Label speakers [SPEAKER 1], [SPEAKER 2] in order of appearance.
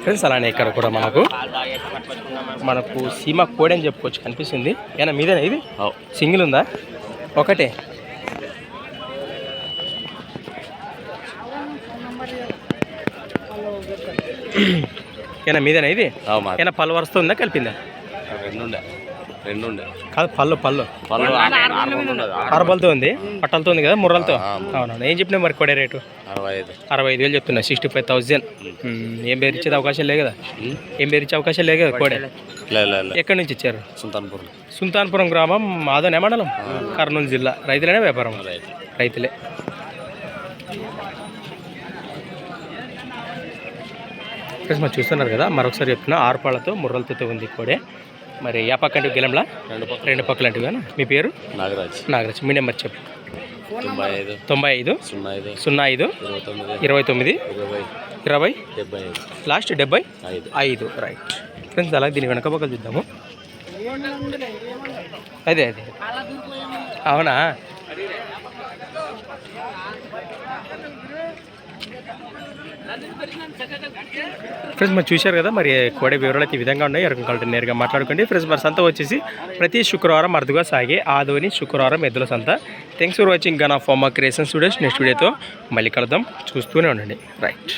[SPEAKER 1] Friends అలానే ఇక్కడ కూడా మనకు సీమ కోడి అని చెప్పుకోవచ్చు, కనిపిస్తుంది. ఏనా మీదేనా ఇది? సింగిల్ ఉందా? ఒకటే. ఏనా మీదేనా ఇది? ఏనా పళ్ళు వరుస్తుందా కలిపిందా?
[SPEAKER 2] రెండు
[SPEAKER 1] కాదు, పళ్ళు అరబలతో ఉంది, పట్టలతో ఉంది కదా, ముర్రలతో. అవునవును. ఏం చెప్పినా మరి కోడే రేటు? 65,000 చెప్తున్నా. 65,000. ఏం పేరు అవకాశం లేదు కదా? ఏం పేరు అవకాశం లేదు కదా కోడే? ఎక్కడి నుంచి ఇచ్చారు? సుల్తాన్పురం గ్రామం, మాదనే మండలం, కర్నూలు జిల్లా. రైతులేనే వ్యాపారం? రైతులే. మరి చూస్తున్నారు కదా, మరొకసారి చెప్తున్నా, 6 పళ్ళతో ముర్రలతో ఉంది కోడే. మరి యా పక్కంటే గెలంలా? రెండు పక్కలంటివి కానీ. మీ పేరు? నాగరాజ్. మీ నెంబర్ చెప్పు. 95 05 29 20 లాస్ట్ 75. రైట్ ఫ్రెండ్స్, అలాగే దీని వెనక పక్కలు చూద్దాము. అదే అవునా? ఫ్రెండ్స్ మరి చూశారు కదా, మరి కోడే వివరాలు అయితే ఈ విధంగా ఉన్నాయి. ఎవరికి కావాలంటే నేరుగా మాట్లాడుకోండి. ఫ్రెండ్స్ మరి సంత వచ్చేసి ప్రతి శుక్రవారం అరుదుగా సాగే ఆదోని శుక్రవారం ఎద్దుల సంత. Thanks for watching gun of pharma creation studios. Next వీడియోతో మళ్ళీ కలుద్దాం, చూస్తూనే ఉండండి. రైట్.